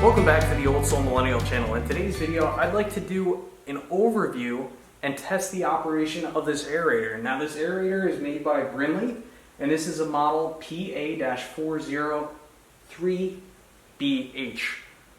Welcome back to the Old Soul Millennial channel. In today's video, I'd like to do an overview and test the operation of this aerator. Now this aerator is made by Brinly, and this is a model PA-403BH.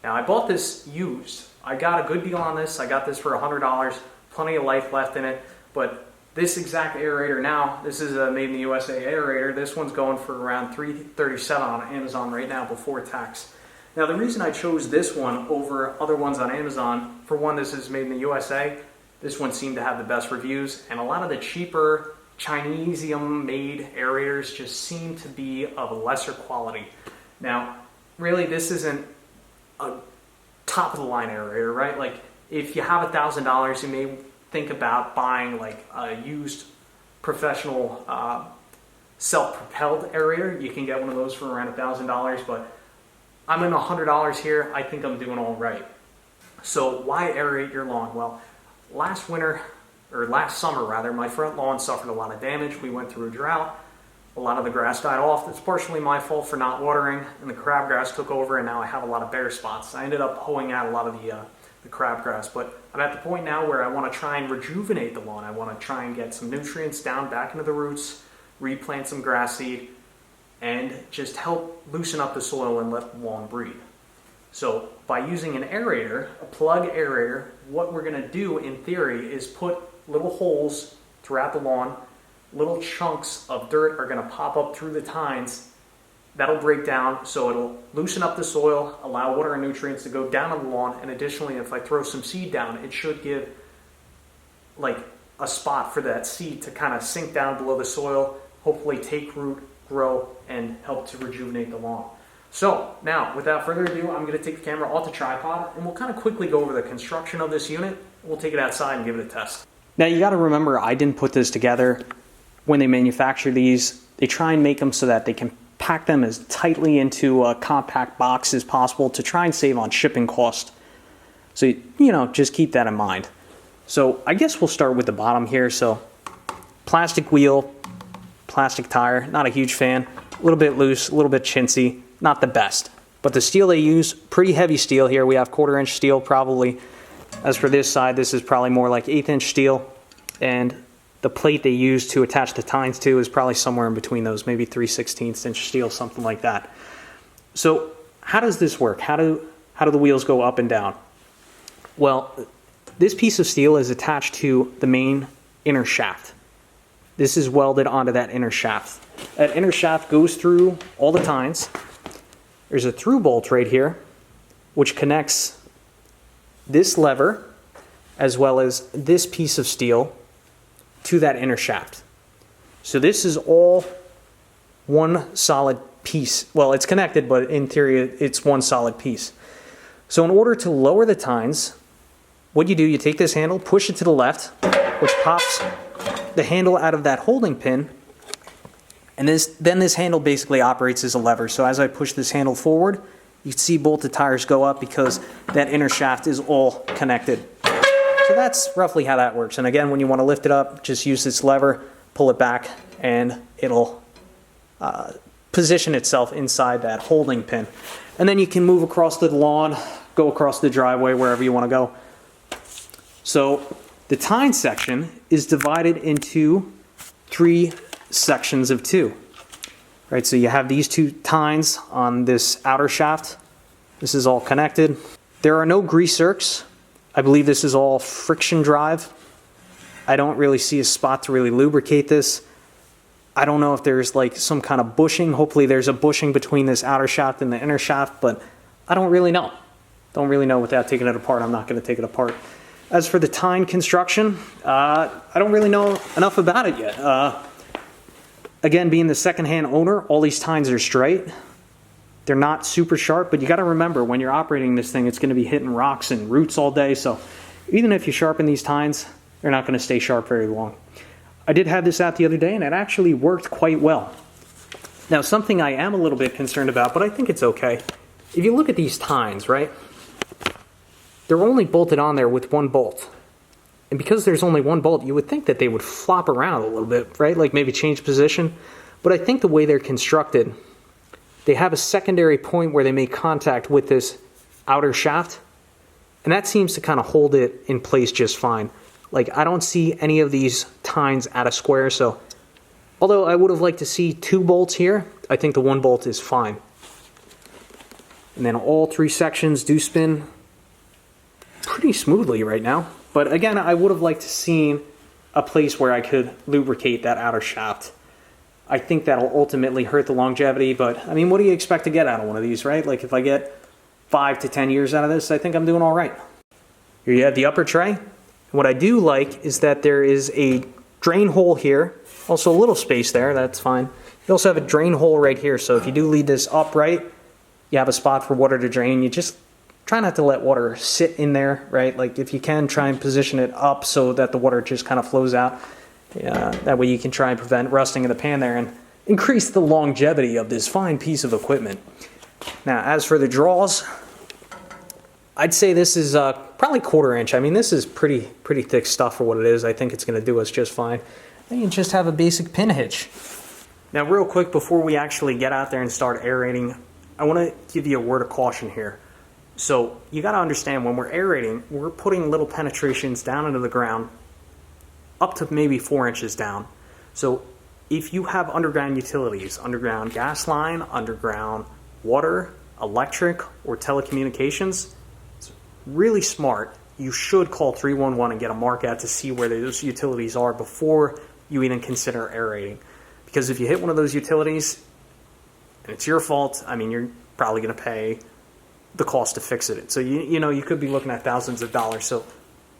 Now I bought this used. I got a good deal on this. I got this for $100, plenty of life left in it, but this exact aerator now, this is a made in the USA aerator. This one's going for around $337 on Amazon right now before tax. Now the reason I chose this one over other ones on Amazon, for one, this is made in the USA. This one seemed to have the best reviews, and a lot of the cheaper Chinesium-made aerators just seem to be of a lesser quality. Now, really, this isn't a top-of-the-line aerator, right? Like, if you have $1,000, you may think about buying like a used professional self-propelled aerator. You can get one of those for around $1,000, but I'm in $100 here. I think I'm doing all right. So why aerate your lawn? Well, last summer rather, my front lawn suffered a lot of damage. We went through a drought. A lot of the grass died off. It's partially my fault for not watering, and the crabgrass took over, and now I have a lot of bare spots. I ended up hoeing out a lot of the crabgrass, but I'm at the point now where I want to try and rejuvenate the lawn. I want to try and get some nutrients down back into the roots, replant some grass seed, and just help loosen up the soil and let the lawn breathe. So by using an aerator, a plug aerator, what we're going to do in theory is put little holes throughout the lawn. Little chunks of dirt are going to pop up through the tines. That'll break down, so it'll loosen up the soil, allow water and nutrients to go down on the lawn, and additionally, if I throw some seed down, it should give like a spot for that seed to kind of sink down below the soil, hopefully take root, grow, and help to rejuvenate the lawn. So now, without further ado, I'm going to take the camera off the tripod, and we'll kind of quickly go over the construction of this unit. We'll take it outside and give it a test. Now you got to remember, I didn't put this together. When they manufacture these, they try and make them so that they can pack them as tightly into a compact box as possible to try and save on shipping cost. So, you know, just keep that in mind. So I guess we'll start with the bottom here. So plastic wheel, plastic tire, not a huge fan. A little bit loose, a little bit chintzy, not the best. But the steel they use, pretty heavy steel here. We have 1/4-inch steel probably. As for this side, this is probably more like 1/8-inch steel. And the plate they use to attach the tines to is probably somewhere in between those, maybe 3/16-inch steel, something like that. So how does this work? How do the wheels go up and down? Well, this piece of steel is attached to the main inner shaft. This is welded onto that inner shaft. That inner shaft goes through all the tines. There's a through bolt right here, which connects this lever as well as this piece of steel to that inner shaft. So this is all one solid piece. Well, it's connected, but in theory, it's one solid piece. So in order to lower the tines, what you do, you take this handle, push it to the left, which pops the handle out of that holding pin, and then this handle basically operates as a lever. So as I push this handle forward, you can see both the tires go up because that inner shaft is all connected. So that's roughly how that works. And again, when you want to lift it up, just use this lever, pull it back, and it'll position itself inside that holding pin. And then you can move across the lawn, go across the driveway, wherever you want to go. So the tine section is divided into 3 sections of 2. Right, so you have these 2 tines on this outer shaft. This is all connected. There are no grease zerks. I believe this is all friction drive. I don't really see a spot to really lubricate this. I don't know if there's like some kind of bushing. Hopefully there's a bushing between this outer shaft and the inner shaft, but I don't really know. Don't really know without taking it apart. I'm not going to take it apart. As for the tine construction, I don't really know enough about it yet. Again, being the secondhand owner, all these tines are straight. They're not super sharp, but you got to remember when you're operating this thing, it's going to be hitting rocks and roots all day. So even if you sharpen these tines, they're not going to stay sharp very long. I did have this out the other day, and it actually worked quite well. Now, something I am a little bit concerned about, but I think it's okay. If you look at these tines, right, they're only bolted on there with 1 bolt. And because there's only 1 bolt, you would think that they would flop around a little bit, right? Like maybe change position. But I think the way they're constructed, they have a secondary point where they make contact with this outer shaft, and that seems to kind of hold it in place just fine. Like, I don't see any of these tines at a square, so although I would have liked to see 2 bolts here, I think the 1 bolt is fine. And then all 3 sections do spin pretty smoothly right now. But again, I would have liked to see a place where I could lubricate that outer shaft. I think that'll ultimately hurt the longevity, but I mean, what do you expect to get out of one of these, right? Like, if I get 5 to 10 years out of this, I think I'm doing all right. Here you have the upper tray. What I do like is that there is a drain hole here, also a little space there, that's fine. You also have a drain hole right here, so if you do lead this upright, you have a spot for water to drain. You just try not to let water sit in there, right? Like, if you can, try and position it up so that the water just kind of flows out. That way you can try and prevent rusting in the pan there and increase the longevity of this fine piece of equipment. Now, as for the draws, I'd say this is probably 1/4 inch. I mean, this is pretty thick stuff for what it is. I think it's going to do us just fine. Then you just have a basic pin hitch. Now, real quick, before we actually get out there and start aerating, I want to give you a word of caution here. So you got to understand, when we're aerating, we're putting little penetrations down into the ground up to maybe 4 inches down. So if you have underground utilities, underground gas line, underground water, electric, or telecommunications, it's really smart. You should call 311 and get a mark out to see where those utilities are before you even consider aerating. Because if you hit one of those utilities and it's your fault, I mean, you're probably going to pay the cost to fix it. So you know, you could be looking at thousands of dollars. So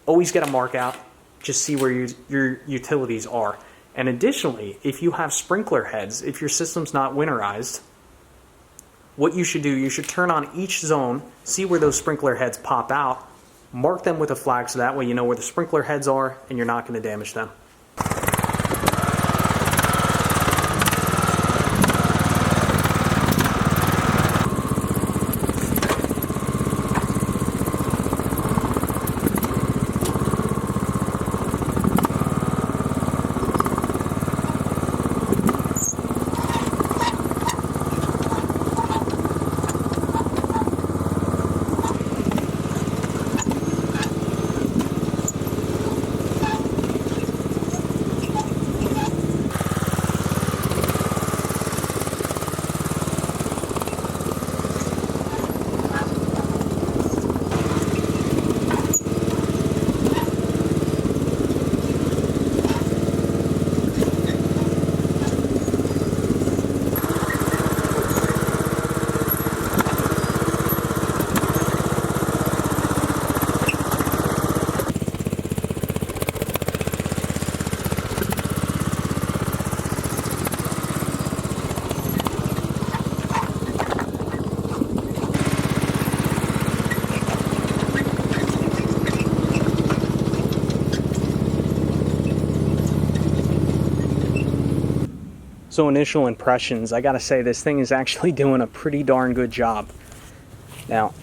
always get a mark out. Just see where your utilities are. And additionally, if you have sprinkler heads, if your system's not winterized, what you should do, you should turn on each zone, see where those sprinkler heads pop out, mark them with a flag so that way you know where the sprinkler heads are and you're not going to damage them. So initial impressions, I gotta say this thing is actually doing a pretty darn good job. Now,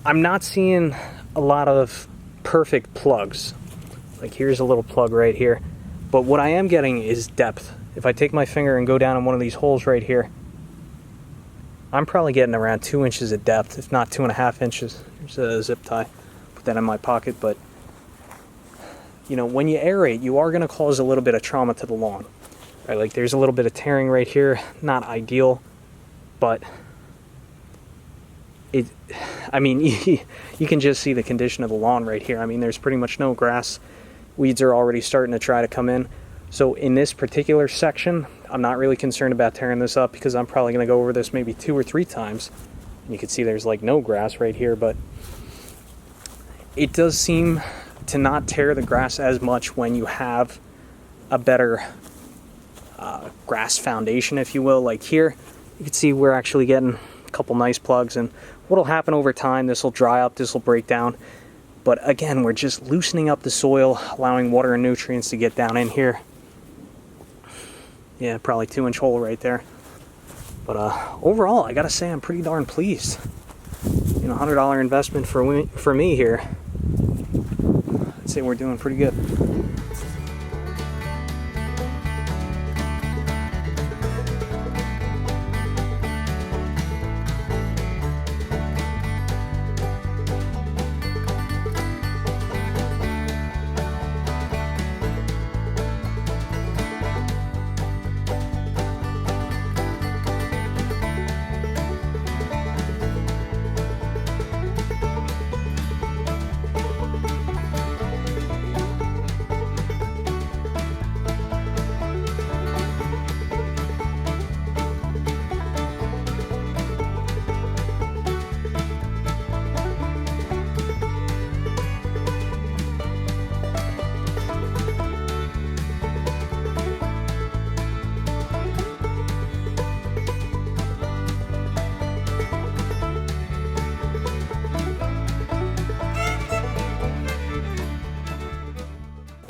I'm not seeing a lot of perfect plugs. Like, here's a little plug right here. But what I am getting is depth. If I take my finger and go down in one of these holes right here, I'm probably getting around 2 inches of depth, if not 2.5 inches. There's a zip tie. Put that in my pocket. But, you know, when you aerate, you are gonna cause a little bit of trauma to the lawn. Right, like there's a little bit of tearing right here, not ideal, but I mean, you can just see the condition of the lawn right here. I mean, there's pretty much no grass. Weeds are already starting to try to come in. So in this particular section, I'm not really concerned about tearing this up because I'm probably going to go over this maybe 2 or 3 times. And you can see there's like no grass right here, but it does seem to not tear the grass as much when you have a better grass foundation, if you will. Like here, you can see we're actually getting a couple nice plugs, and what'll happen over time, this will dry up, this will break down, but again, we're just loosening up the soil, allowing water and nutrients to get down in here. Yeah, probably 2-inch hole right there. But overall, I gotta say I'm pretty darn pleased. You know, $100 investment for me here. I'd say we're doing pretty good.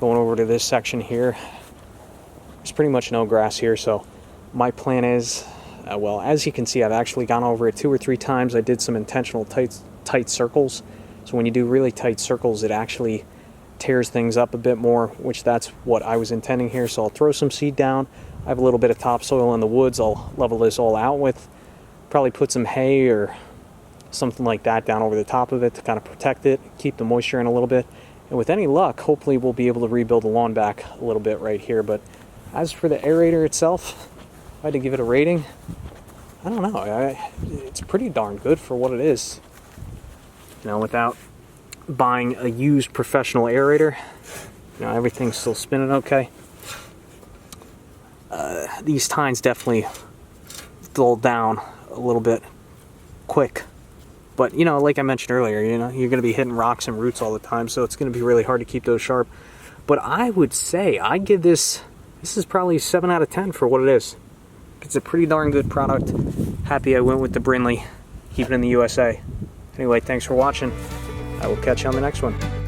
Going over to this section here, there's pretty much no grass here, so my plan is, well, as you can see, I've actually gone over it 2 or 3 times. I did some intentional tight circles. So when you do really tight circles, it actually tears things up a bit more, which that's what I was intending here. So I'll throw some seed down. I have a little bit of topsoil in the woods. I'll level this all out with. Probably put some hay or something like that down over the top of it to kind of protect it, keep the moisture in a little bit. And with any luck, hopefully we'll be able to rebuild the lawn back a little bit right here. But as for the aerator itself, if I had to give it a rating, I don't know. It's pretty darn good for what it is. You know, without buying a used professional aerator, you know, everything's still spinning okay. These tines definitely dull down a little bit quick. But, you know, like I mentioned earlier, you know, you're going to be hitting rocks and roots all the time, so it's going to be really hard to keep those sharp. But I would say I give this is probably 7 out of 10 for what it is. It's a pretty darn good product. Happy I went with the Brinly. Keep it in the USA. Anyway, thanks for watching. I will catch you on the next one.